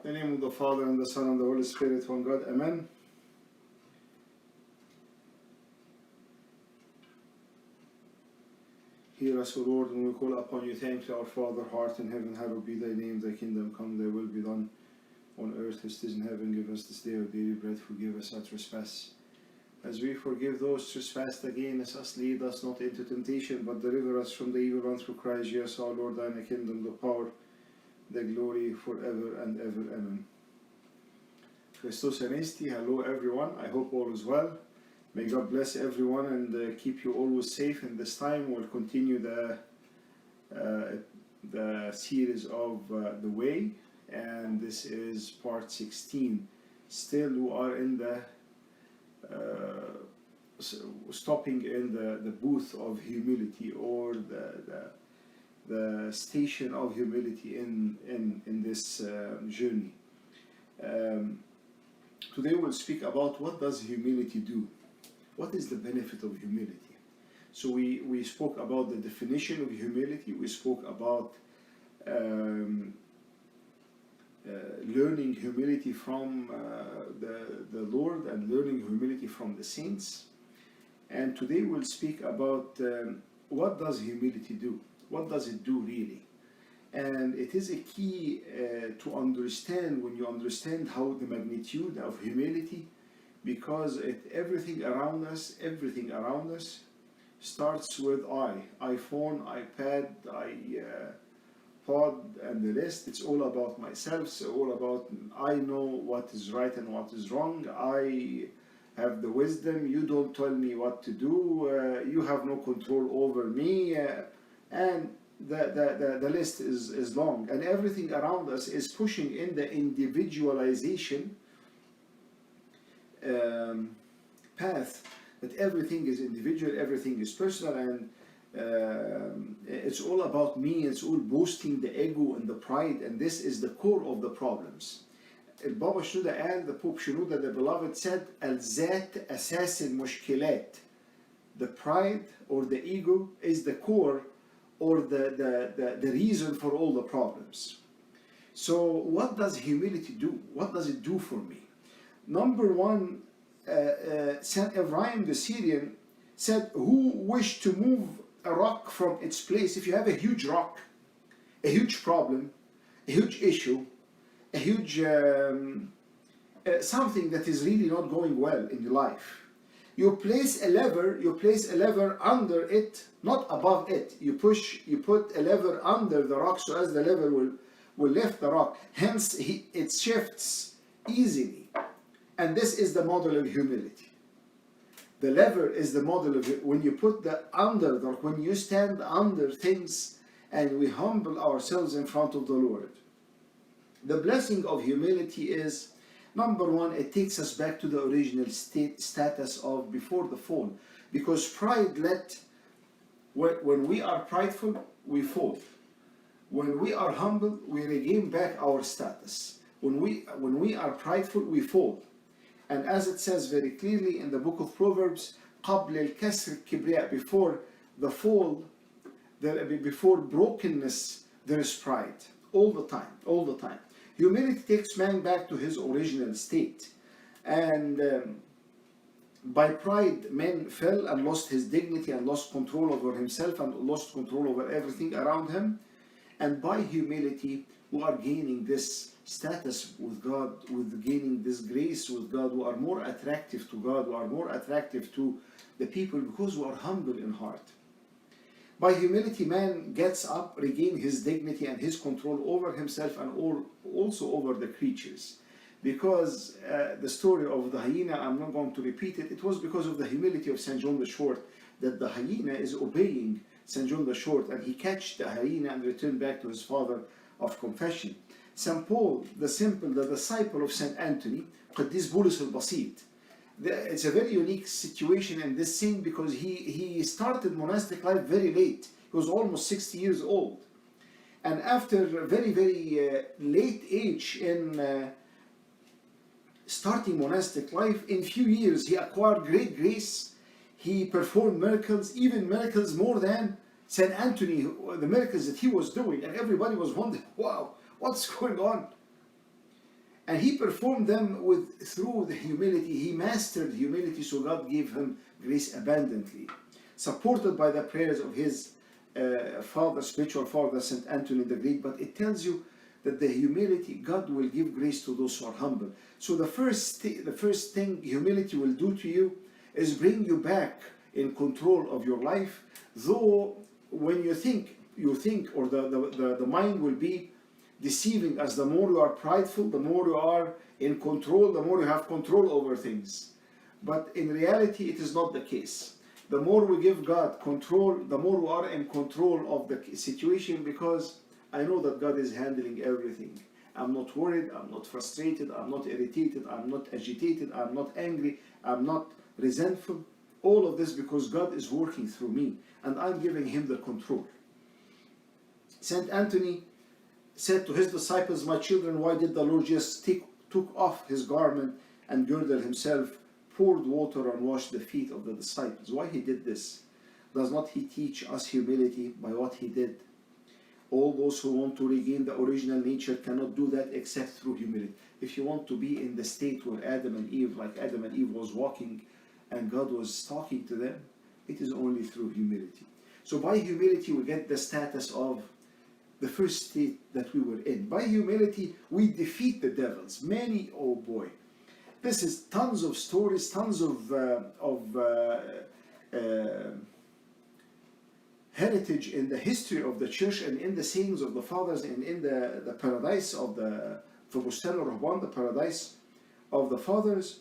In the name of the Father, and the Son, and the Holy Spirit, one God. Amen. Hear us, O Lord, when we call upon you. Thank you, our Father, heart in heaven. Hallowed be thy name, thy kingdom come, thy will be done on earth as it is in heaven. Give us this day our daily bread. Forgive us our trespass, as we forgive those trespassed against us. Lead us not into temptation, but deliver us from the evil one, through Christ Jesus our Lord. Thine the kingdom, the power, the glory forever and ever. Amen. Christos Anesti, hello everyone. I hope all is well. May God bless everyone and keep you always safe in this time. We'll continue the series of The Way, and this is part 16. Still we are in the stopping in the booth of humility, or the station of humility in this journey. Today we'll speak about what does humility do. What is the benefit of humility? So we spoke about the definition of humility. We spoke about learning humility from the Lord, and learning humility from the saints. And today we'll speak about what does humility do? What does it do really? And it is a key to understand when you understand how the magnitude of humility, because everything around us starts with iPhone, iPad, iPod, and the rest. It's all about myself. It's all about I know what is right and what is wrong. I have the wisdom. You don't tell me what to do. You have no control over me. And the list is long. And everything around us is pushing in the individualization path, that everything is individual, everything is personal, and it's all about me. It's all boasting the ego and the pride, and this is the core of the problems. Baba Shuda and the Pope Shenouda, the beloved, said al-zat asas al-mushkilat. The pride or the ego is the core, or the reason for all the problems. So what does humility do? What does it do for me? Number one, Saint Ephraim the Syrian said, who wished to move a rock from its place? If you have a huge rock, a huge problem, a huge issue, a huge something that is really not going well in your life, you place a lever under it, not above it. You put a lever under the rock, so as the lever will lift the rock. Hence, it shifts easily. And this is the model of humility. The lever is the model of it. When you put when you stand under things and we humble ourselves in front of the Lord. The blessing of humility is, number one, it takes us back to the original status of before the fall. Because pride when we are prideful, we fall. When we are humble, we regain back our status. When we are prideful, we fall. And as it says very clearly in the book of Proverbs, قبل الكسر الكبرياء, before the fall, before brokenness, there is pride. All the time. Humility takes man back to his original state. And by pride, man fell and lost his dignity and lost control over himself and lost control over everything around him. And by humility, we are gaining this status with God, with gaining this grace with God. We are more attractive to God, we are more attractive to the people, because we are humble in heart. By humility, man gets up, regain his dignity and his control over himself and also over the creatures. Because the story of the hyena, I'm not going to repeat it, it was because of the humility of St. John the Short that the hyena is obeying St. John the Short, and he catched the hyena and returned back to his father of confession. St. Paul the Simple, the disciple of St. Anthony, قديس بولس البسيط. It's a very unique situation in this saint, because he started monastic life very late. He was almost 60 years old. And after a very, very late age in starting monastic life, in few years he acquired great grace. He performed miracles, even miracles more than St. Anthony, the miracles that he was doing. And everybody was wondering, wow, what's going on? And he performed them through the humility. He mastered humility, so God gave him grace abundantly. Supported by the prayers of his spiritual father, St. Anthony the Great. But it tells you that the humility, God will give grace to those who are humble. So the first thing humility will do to you is bring you back in control of your life. Though when you think, or the mind will be deceiving us. The more you are prideful, the more you are in control, the more you have control over things. But in reality, it is not the case. The more we give God control, the more we are in control of the situation, because I know that God is handling everything. I'm not worried, I'm not frustrated, I'm not irritated, I'm not agitated, I'm not angry, I'm not resentful. All of this because God is working through me and I'm giving him the control. St. Anthony said to his disciples, "My children, why did the Lord just took off his garment and girded himself, poured water and washed the feet of the disciples?" Why he did this? Does not he teach us humility by what he did? All those who want to regain the original nature cannot do that except through humility. If you want to be in the state where Adam and Eve, like Adam and Eve was walking and God was talking to them, it is only through humility. So by humility we get the status of the first state that we were in. By humility we defeat the devils. Many, oh boy, this is tons of stories, tons of heritage in the history of the church and in the sayings of the fathers and in the paradise of the Bustanu Ruhban, the paradise of the fathers.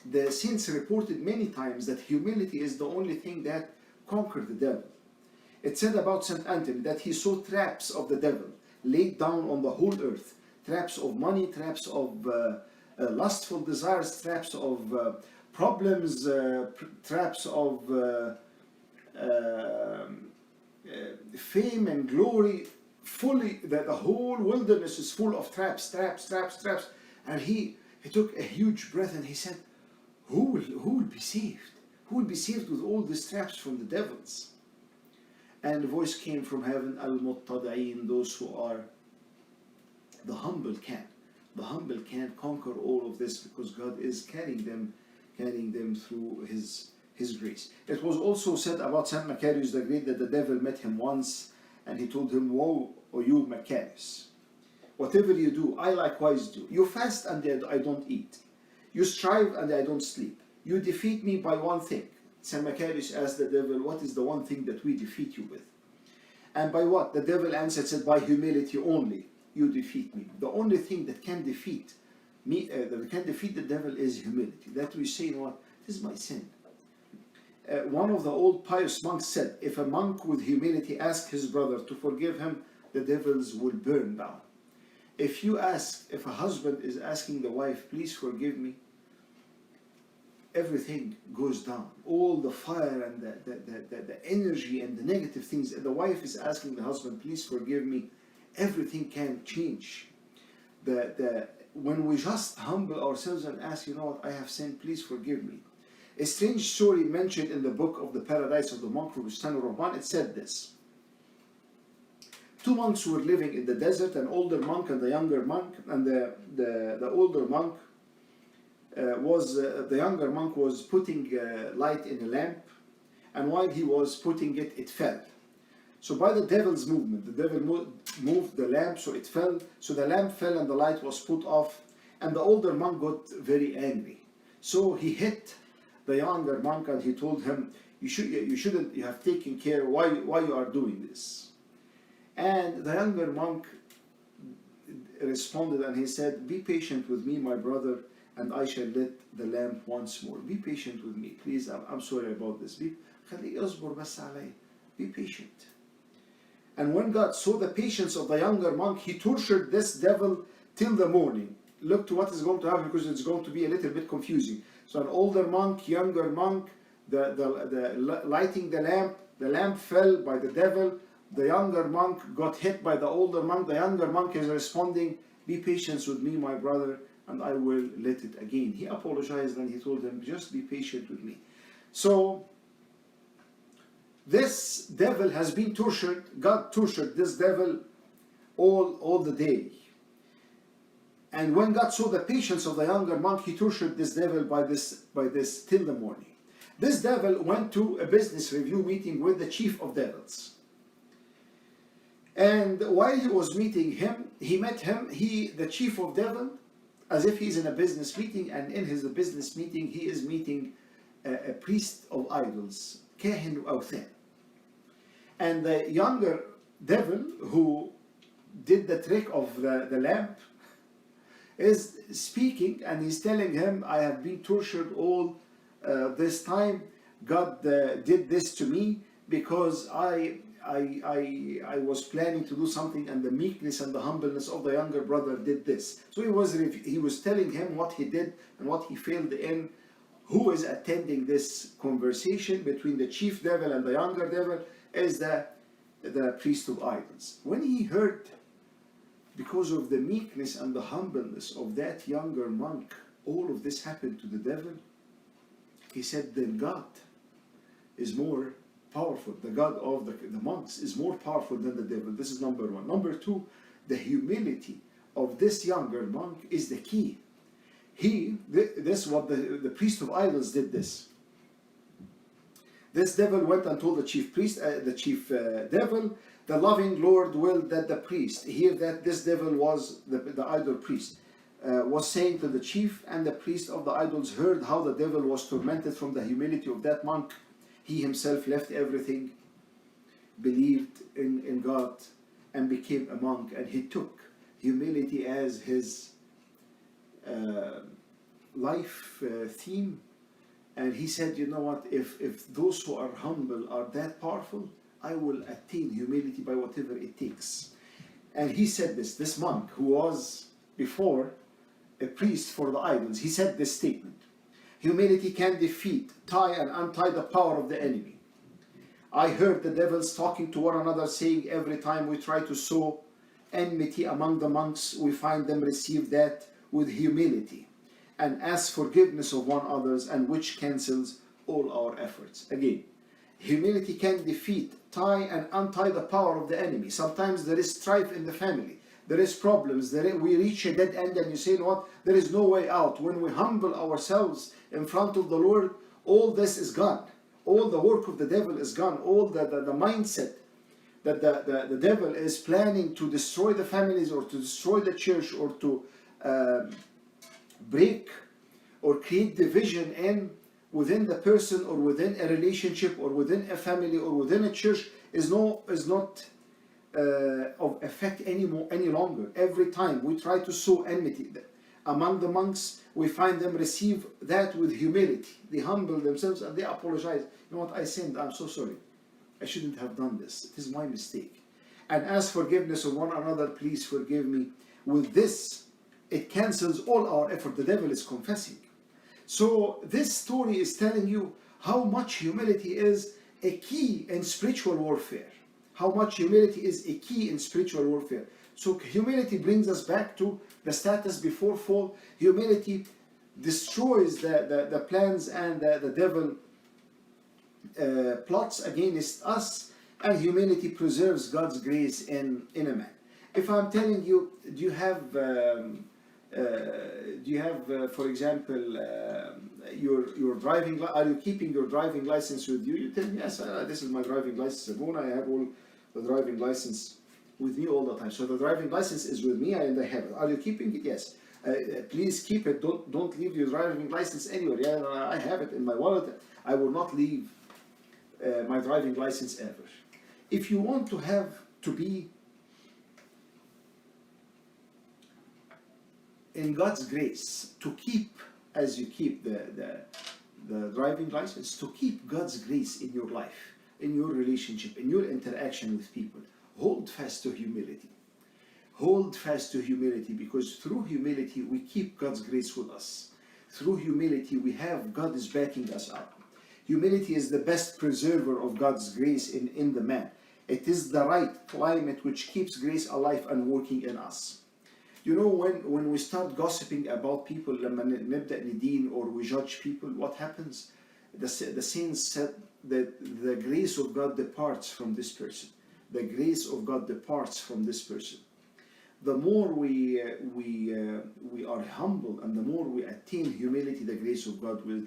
The saints reported many times that humility is the only thing that conquered the devil. It said about St. Anthony that he saw traps of the devil laid down on the whole earth. Traps of money, traps of lustful desires, traps of problems, traps of fame and glory. Fully, the whole wilderness is full of traps. And he took a huge breath and he said, who will be saved? Who will be saved with all these traps from the devils? And the voice came from heaven, Al-Muttada'in, those who are the humble can. The humble can conquer all of this because God is carrying them through his grace. It was also said about Saint Macarius the Great that the devil met him once and he told him, "Woe, O you Macarius, whatever you do, I likewise do. You fast and I don't eat. You strive and I don't sleep. You defeat me by one thing." Saint Macarius asked the devil, "What is the one thing that we defeat you with?" And by what? The devil answered, said, "By humility only you defeat me." The only thing that can defeat me, that can defeat the devil is humility. That we say, "What? This is my sin." One of the old pious monks said, if a monk with humility asks his brother to forgive him, the devils will burn down. If a husband is asking the wife, "Please forgive me," everything goes down. All the fire and the energy and the negative things. The wife is asking the husband, "Please forgive me," everything can change. When we just humble ourselves and ask, "You know what, I have sinned, please forgive me." A strange story mentioned in the book of the Paradise of the Monk Bustanu Ruhban, it said this. Two monks were living in the desert, an older monk and a younger monk, and the older monk the younger monk was putting light in a lamp, and while he was putting it, it fell. So by the devil's movement, the devil moved the lamp, so it fell. So the lamp fell and the light was put off, and the older monk got very angry. So he hit the younger monk and he told him, you have taken care, why you are doing this? And the younger monk responded and he said, "Be patient with me, my brother, and I shall lit the lamp once more. Be patient with me, please. I'm sorry about this. Be patient." And when God saw the patience of the younger monk, he tortured this devil till the morning. Look to what is going to happen, because it's going to be a little bit confusing. So an older monk, younger monk, the lighting the lamp fell by the devil. The younger monk got hit by the older monk. The younger monk is responding, "Be patient with me, my brother, and I will lit it again." He apologized and he told him, "Just be patient with me." So this devil has been tortured. God tortured this devil all the day. And when God saw the patience of the younger monk, he tortured this devil by this till the morning. This devil went to a business review meeting with the chief of devils. And while he was meeting him, the chief of devil, as if he's in a business meeting, and in his business meeting, he is meeting a priest of idols, Kahin Awthan. And the younger devil, who did the trick of the lamp, is speaking, and he's telling him, I have been tortured all this time. God did this to me because I was planning to do something, and the meekness and the humbleness of the younger brother did this. So he was telling him what he did and what he failed in. Who is attending this conversation between the chief devil and the younger devil is the priest of idols. When he heard, because of the meekness and the humbleness of that younger monk, all of this happened to the devil, he said, then God is more powerful. The God of the monks is more powerful than the devil. This is number one. Number two, the humility of this younger monk is the key. The priest of idols did this. This devil went and told the chief devil, the loving Lord willed that the priest, hear that this devil was the idol priest, was saying to the chief, and the priest of the idols heard how the devil was tormented from the humility of that monk. He himself left everything, believed in God, and became a monk, and he took humility as his life theme. And he said, you know what, if those who are humble are that powerful, I will attain humility by whatever it takes. And he said this monk, who was before a priest for the idols, he said this statement: humility can defeat, tie and untie the power of the enemy. I heard the devils talking to one another, saying, every time we try to sow enmity among the monks, we find them receive that with humility and ask forgiveness of one another's, and which cancels all our efforts. Again, humility can defeat, tie and untie the power of the enemy. Sometimes there is strife in the family, there is problems, we reach a dead end, and you say, you know what, there is no way out. When we humble ourselves in front of the Lord, all this is gone. All the work of the devil is gone. All the mindset that the devil is planning to destroy the families, or to destroy the church, or to break or create division within the person, or within a relationship, or within a family, or within a church, is not of effect any longer. Every time we try to sow enmity among the monks, we find them receive that with humility. They humble themselves and they apologize. You know what, I sinned, I'm so sorry. I shouldn't have done this. It is my mistake. And ask forgiveness of one another, please forgive me. With this, it cancels all our effort. The devil is confessing. So this story is telling you how much humility is a key in spiritual warfare. How much humility is a key in spiritual warfare. So humility brings us back to the status before fall. Humility destroys the plans and the devil plots against us, and humility preserves God's grace in a man. If I'm telling you, do you have, for example, your driving? Are you keeping your driving license with you? You tell me, yes, this is my driving license. I have all the driving license with me all the time. So the driving license is with me, and I have it. Are you keeping it? Yes. Please keep it. Don't leave your driving license anywhere. Yeah, I have it in my wallet. I will not leave my driving license ever. If you want to be in God's grace, to keep, as you keep the driving license, to keep God's grace in your life, in your relationship, in your interaction with people, hold fast to humility. Hold fast to humility, because through humility we keep God's grace with us. Through humility we have God is backing us up. Humility is the best preserver of God's grace in the man. It is the right climate which keeps grace alive and working in us. You know, when we start gossiping about people, لما نبدأ ندين or we judge people, what happens? The saints said that the grace of God departs from this person. The grace of God departs from this person. The more we are humble and the more we attain humility, the grace of God will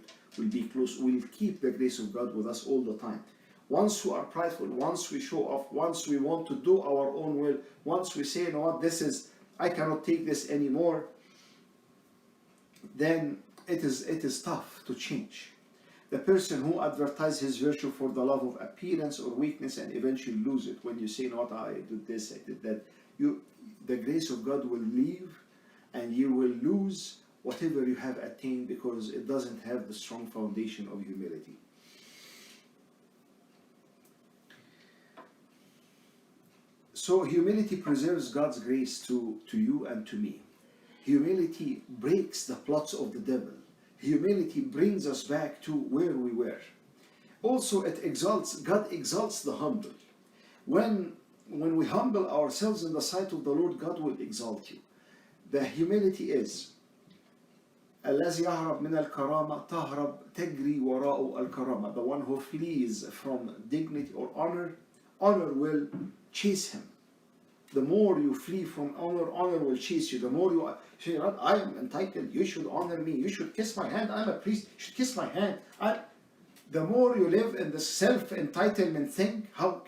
be close. We'll keep the grace of God with us all the time. Once we are prideful, once we show off, once we want to do our own will, once we say, you know what, I cannot take this anymore, then it is tough to change. The person who advertises his virtue for the love of appearance or weakness and eventually lose it. When you say, you know what, I did this, I did that, the grace of God will leave and you will lose whatever you have attained because it doesn't have the strong foundation of humility. So humility preserves God's grace to you and to me. Humility breaks the plots of the devil. Humility brings us back to where we were. Also, God exalts the humble. When we humble ourselves in the sight of the Lord, God will exalt you. The humility is الذي يهرب من الكرامة تهرب تجري وراءه الكرامة. The one who flees from dignity or honor, honor will chase him. The more you flee from honor, honor will chase you. The more you say, I am entitled, you should honor me, you should kiss my hand, I'm a priest, you should kiss my hand. The more you live in the self-entitlement thing, how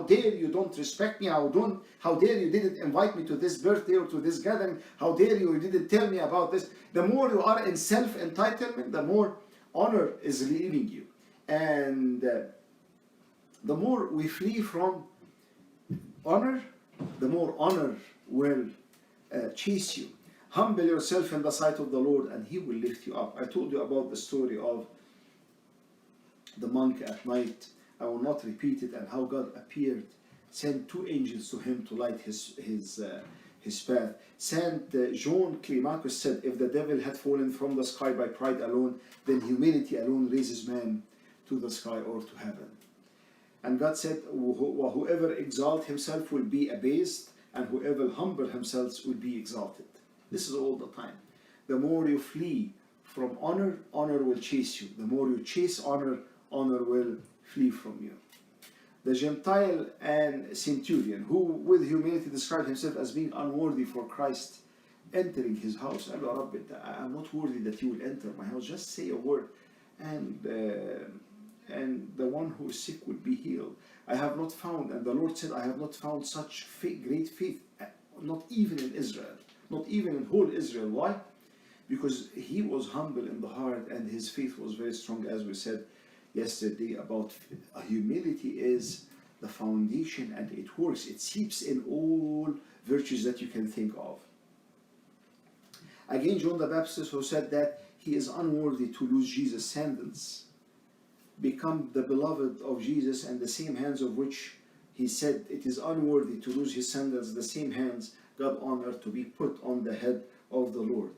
dare you don't respect me, how dare you didn't invite me to this birthday or to this gathering, how dare you didn't tell me about this. The more you are in self-entitlement, the more honor is leaving you. And the more we flee from honor, the more honor will chase you. Humble yourself in the sight of the Lord and He will lift you up. I told you about the story of the monk at night. I will not repeat it, and how God appeared, sent 2 angels to him to light his path. Saint John Climacus said, if the devil had fallen from the sky by pride alone, then humility alone raises man to the sky or to heaven. And God said, whoever exalts himself will be abased, and whoever humble himself will be exalted. This is all the time. The more you flee from honor, honor will chase you. The more you chase honor, honor will flee from you. The Gentile and centurion, who with humility described himself as being unworthy for Christ entering his house. I'm not worthy that you will enter my house. Just say a word, and the one who is sick will be healed. I have not found, and the Lord said, I have not found such great faith, not even in Israel, not even in whole Israel. Why? Because he was humble in the heart and his faith was very strong, as we said yesterday about humility is the foundation and it works. It seeps in all virtues that you can think of. Again, John the Baptist, who said that he is unworthy to lose Jesus' sandals, become the beloved of Jesus, and the same hands of which he said it is unworthy to lose his sandals, the same hands God honored to be put on the head of the Lord.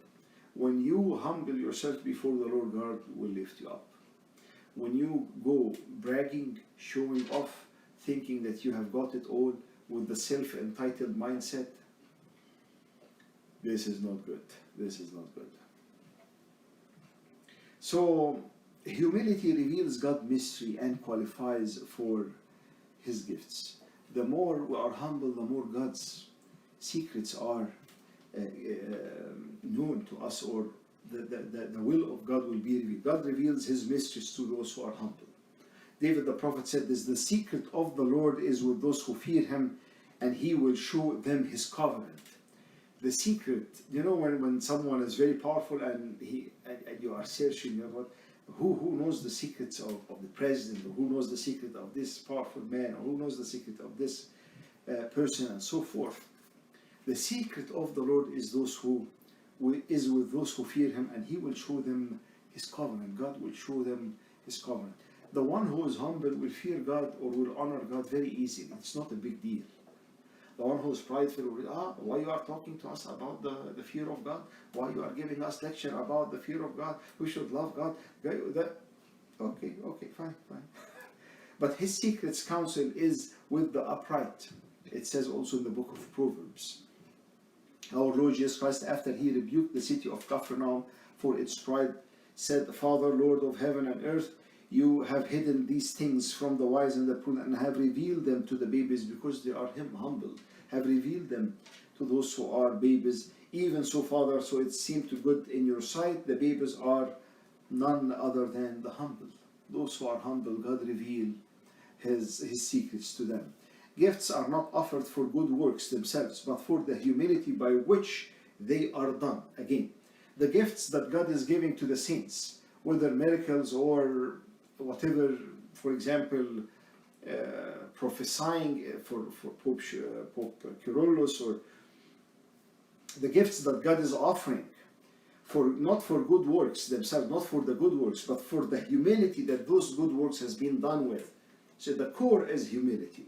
When you humble yourself before the Lord, God will lift you up. When you go bragging, showing off, thinking that you have got it all with the self-entitled mindset, this is not good. This is not good. So, humility reveals God's mystery and qualifies for His gifts. The more we are humble, the more God's secrets are known to us, or the will of God will be revealed. God reveals His mysteries to those who are humble. David the prophet said this, the secret of the Lord is with those who fear Him, and He will show them His covenant. The secret, you know, when someone is very powerful and you are searching about who knows the secrets of the president, or who knows the secret of this powerful man, or who knows the secret of this person, and so forth. The secret of the Lord is with those who fear Him, and He will show them His covenant. God will show them His covenant. The one who is humble will fear God or will honor God very easily. It's not a big deal. The one who is prideful will, why you are talking to us about the fear of God? Why you are giving us lecture about the fear of God? We should love God. Okay, fine. But His secrets counsel is with the upright. It says also in the book of Proverbs. Our Lord Jesus Christ, after He rebuked the city of Capernaum for its pride, said, Father, Lord of heaven and earth, you have hidden these things from the wise and the prudent, and have revealed them to the babies, because they are humble. Have revealed them to those who are babies. Even so, Father, so it seemed to good in your sight, the babies are none other than the humble. Those who are humble, God reveal his secrets to them. Gifts are not offered for good works themselves, but for the humility by which they are done. Again, the gifts that God is giving to the saints, whether miracles or whatever, for example, prophesying for Pope Kyrillos, or the gifts that God is offering, for not for good works themselves, not for the good works, but for the humility that those good works has been done with. So the core is humility.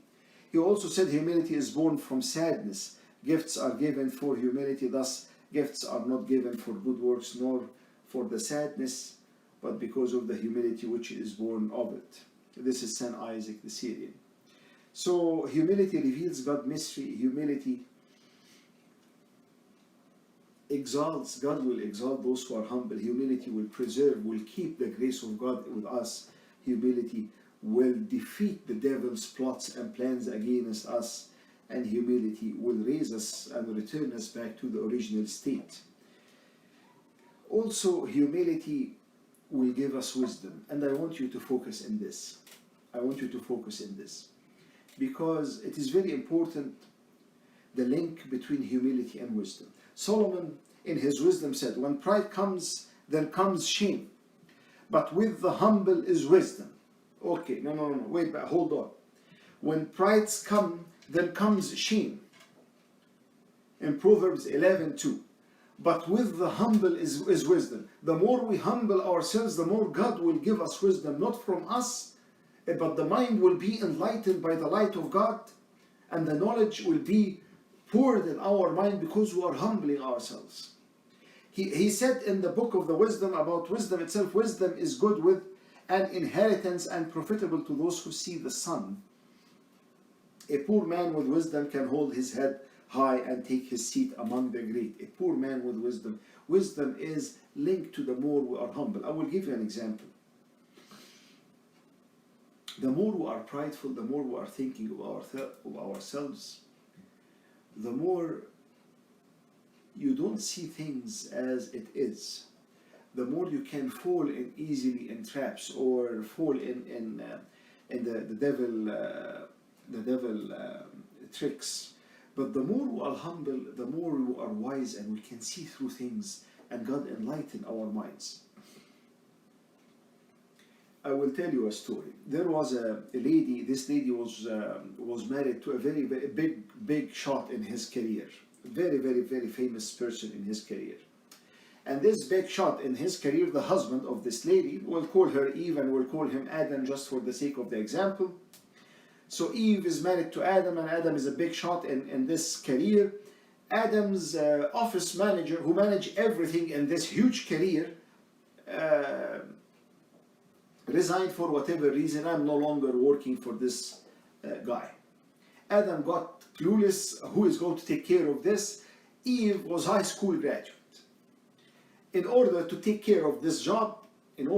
He also said humility is born from sadness. Gifts are given for humility, thus gifts are not given for good works nor for the sadness, but because of the humility which is born of it. This is Saint Isaac the Syrian. So humility reveals God's mystery. Humility exalts, God will exalt those who are humble. Humility will preserve, will keep the grace of God with us. Humility will defeat the devil's plots and plans against us, and humility will raise us and return us back to the original state. Also, humility will give us wisdom, and I want you to focus in this. I want you to focus in this, because it is very important, the link between humility and wisdom. Solomon in his wisdom said, when pride comes, then comes shame, but with the humble is wisdom. Okay, no, wait, hold on. When prides come, then comes shame. In Proverbs 11:2. But with the humble is wisdom. The more we humble ourselves, the more God will give us wisdom, not from us, but the mind will be enlightened by the light of God, and the knowledge will be poured in our mind because we are humbling ourselves. He said in the book of the wisdom about wisdom itself, wisdom is good with an inheritance and profitable to those who see the sun. A poor man with wisdom can hold his head high and take his seat among the great. A poor man with wisdom. Wisdom is linked to the more we are humble. I will give you an example. The more we are prideful, the more we are thinking of ourselves, the more you don't see things as it is. The more you can fall in easily in traps, or fall in the devil tricks. But the more we are humble, the more we are wise, and we can see through things, and God enlighten our minds. I will tell you a story. There was a lady. This lady was married to a very big shot in his career. Very famous person in his career. And this big shot in his career, the husband of this lady, we'll call her Eve and we'll call him Adam just for the sake of the example. So Eve is married to Adam, and Adam is a big shot in this career. Adam's office manager, who managed everything in this huge career, resigned for whatever reason. I'm no longer working for this guy. Adam got clueless who is going to take care of this. Eve was high school graduate. In order to take care of this job, and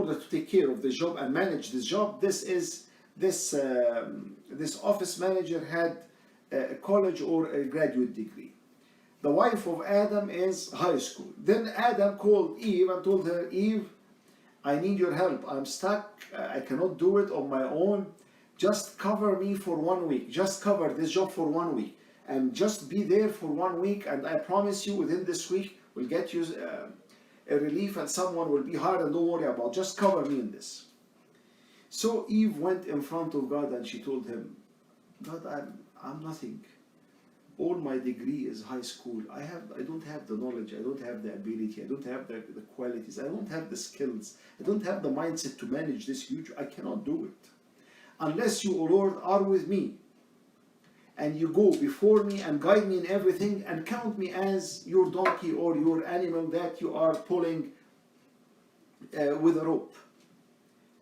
manage this job, this office manager had a college or a graduate degree. The wife of Adam is high school. Then Adam called Eve and told her, Eve, I need your help. I'm stuck. I cannot do it on my own. Just cover me for 1 week. Just cover this job for 1 week. And just be there for 1 week. And I promise you, within this week, we'll get you a relief, and someone will be hired, and don't worry about it. Just cover me in this. So Eve went in front of God and she told him, God, I'm nothing. All my degree is high school. I don't have the knowledge. I don't have the ability. I don't have the qualities. I don't have the skills. I don't have the mindset to manage this huge. I cannot do it. Unless you, O Lord, are with me, and you go before me and guide me in everything, and count me as your donkey or your animal that you are pulling with a rope.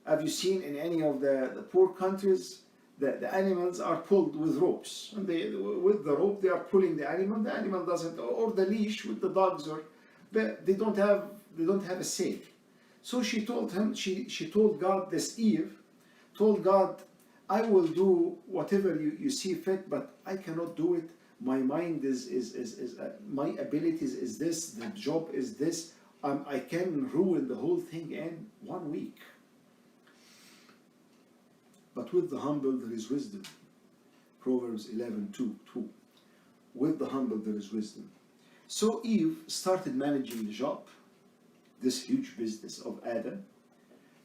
Have you seen in any of the poor countries that the animals are pulled with ropes? And with the rope they are pulling the animal doesn't, or the leash with the dogs, or they don't have a say. So she told him, she told God, this Eve told God, I will do whatever you see fit, but I cannot do it My mind is my abilities is this, the job is this. I can ruin the whole thing in 1 week. But with the humble there is wisdom. Proverbs 11:2. With the humble there is wisdom. So Eve started managing the job, this huge business of Adam,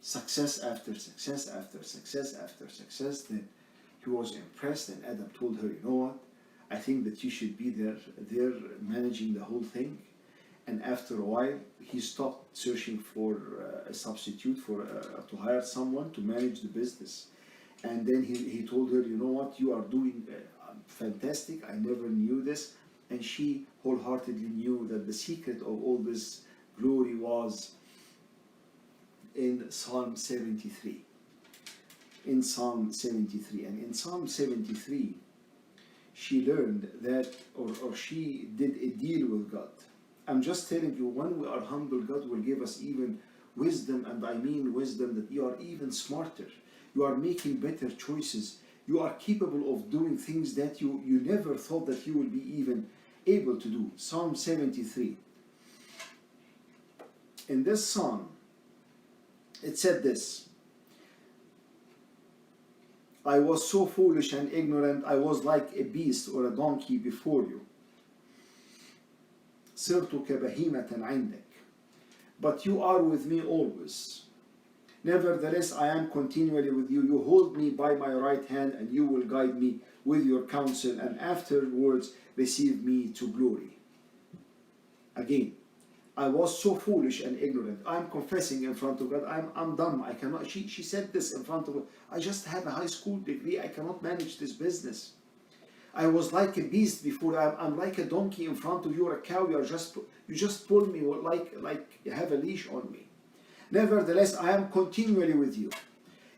success after success after success after success. Then he was impressed, and Adam told her, you know what, I think that you should be there managing the whole thing. And after a while, he stopped searching for a substitute to hire someone to manage the business. And then he told her, you know what, you are doing fantastic. I never knew this. And she wholeheartedly knew that the secret of all this glory was in Psalm 73. In Psalm 73. And in Psalm 73, she learned that, or she did a deal with God. I'm just telling you, when we are humble, God will give us even wisdom, and I mean wisdom that you are even smarter. You are making better choices. You are capable of doing things that you never thought that you would be even able to do. Psalm 73. In this psalm, it said this: I was so foolish and ignorant, I was like a beast or a donkey before you. صرت كبهيمة عندك. But you are with me always. Nevertheless, I am continually with you. You hold me by my right hand, and you will guide me with your counsel, and afterwards receive me to glory. Again, I was so foolish and ignorant. I'm confessing in front of God. I'm dumb. I cannot. She said this in front of God. I just have a high school degree. I cannot manage this business. I was like a beast before. I'm like a donkey in front of you, or a cow. You just pull me like you have a leash on me. Nevertheless, I am continually with you.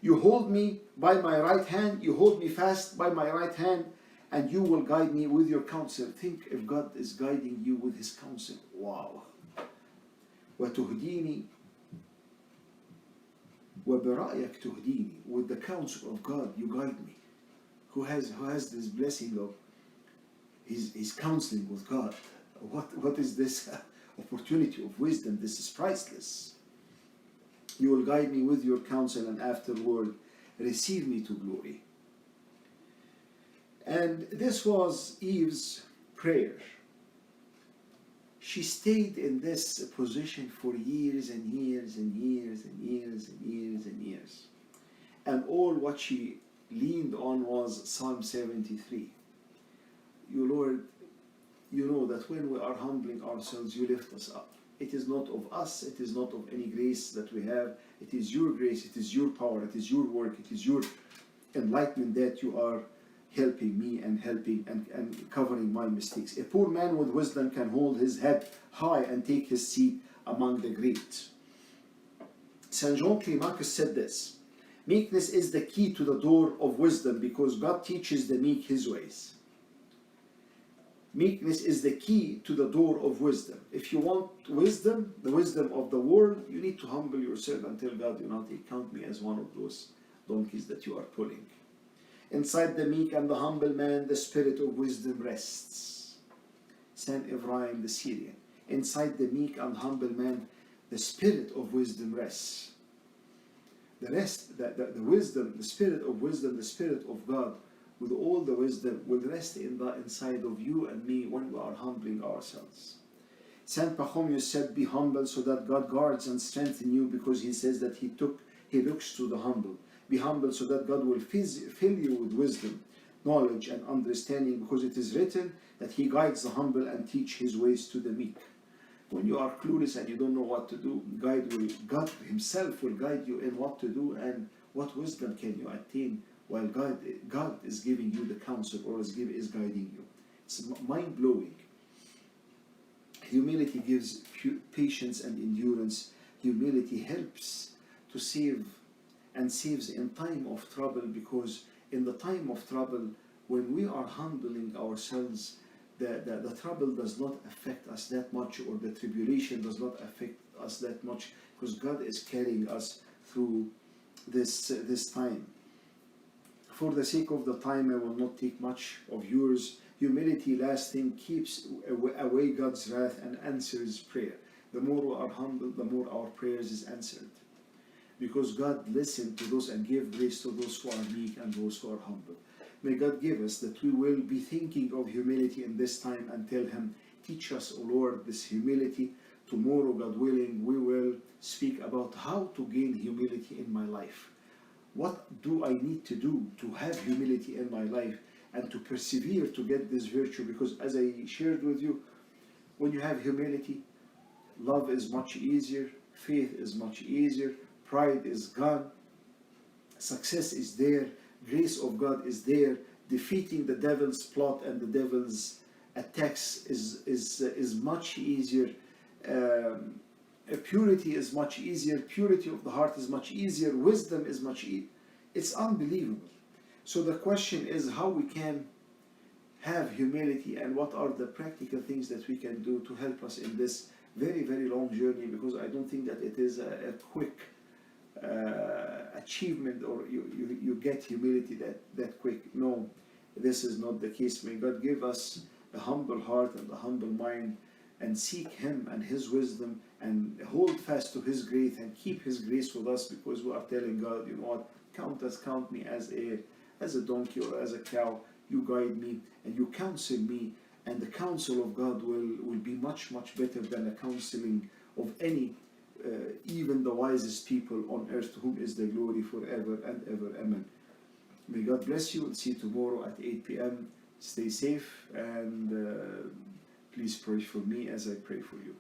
You hold me by my right hand. You hold me fast by my right hand, and you will guide me with your counsel. Think if God is guiding you with His counsel. Wow. وتهديني وبرأيك تهديني. With the counsel of God, you guide me. Who has this blessing of his counseling with God? What is this opportunity of wisdom? This is priceless. You will guide me with your counsel, and afterward receive me to glory. And this was Eve's prayer. She stayed in this position for years and years and years and years and years and years. And all what she leaned on was Psalm 73. You Lord, you know that when we are humbling ourselves, you lift us up. It is not of us, it is not of any grace that we have. It is your grace, it is your power, it is your work, it is your enlightenment that you are helping me and helping and covering my mistakes. A poor man with wisdom can hold his head high and take his seat among the great. St. John Climacus said this: meekness is the key to the door of wisdom, because God teaches the meek His ways. Meekness is the key to the door of wisdom. If you want wisdom, the wisdom of the world, you need to humble yourself and tell God, you know, count me as one of those donkeys that you are pulling. Inside the meek and the humble man, the spirit of wisdom rests. Saint Ephraim the Syrian. Inside the meek and humble man, the spirit of wisdom rests. The rest, the wisdom, the spirit of wisdom, the spirit of God, with all the wisdom, will rest inside of you and me when we are humbling ourselves. Saint Pachomius said, be humble so that God guards and strengthens you, because he says that he looks to the humble. Be humble so that God will fill you with wisdom, knowledge, and understanding, because it is written that He guides the humble and teach His ways to the meek. When you are clueless and you don't know what to do, God Himself will guide you in what to do, and what wisdom can you attain while God is giving you the counsel, or is guiding you. It's mind-blowing. Humility gives patience and endurance. Humility helps to save and saves in time of trouble, because in the time of trouble, when we are humbling ourselves, the trouble does not affect us that much, or the tribulation does not affect us that much, because God is carrying us through this time. For the sake of the time, I will not take much of yours. Humility, last thing, keeps away God's wrath and answers prayer. The more we are humble, the more our prayers is answered. Because God listened to those and gave grace to those who are meek and those who are humble. May God give us that we will be thinking of humility in this time and tell Him, teach us, O Lord, this humility. Tomorrow, God willing, we will speak about how to gain humility in my life. What do I need to do to have humility in my life and to persevere to get this virtue? Because as I shared with you, when you have humility, love is much easier, faith is much easier, pride is gone, success is there, grace of God is there, defeating the devil's plot and the devil's attacks is much easier. Purity is much easier, purity of the heart is much easier, wisdom is much easier. It's unbelievable. So the question is how we can have humility and what are the practical things that we can do to help us in this very, very long journey, because I don't think that it is a quick achievement or you get humility that quick. No, this is not the case. May God give us a humble heart and a humble mind and seek Him and His wisdom and hold fast to His grace and keep His grace with us, because we are telling God, you know what, count me as a donkey or as a cow. You guide me and you counsel me, and the counsel of God will be much, much better than the counseling of any, even the wisest people on earth, to whom is the glory forever and ever. Amen. May God bless you. We'll see you tomorrow at 8 p.m. Stay safe and please pray for me as I pray for you.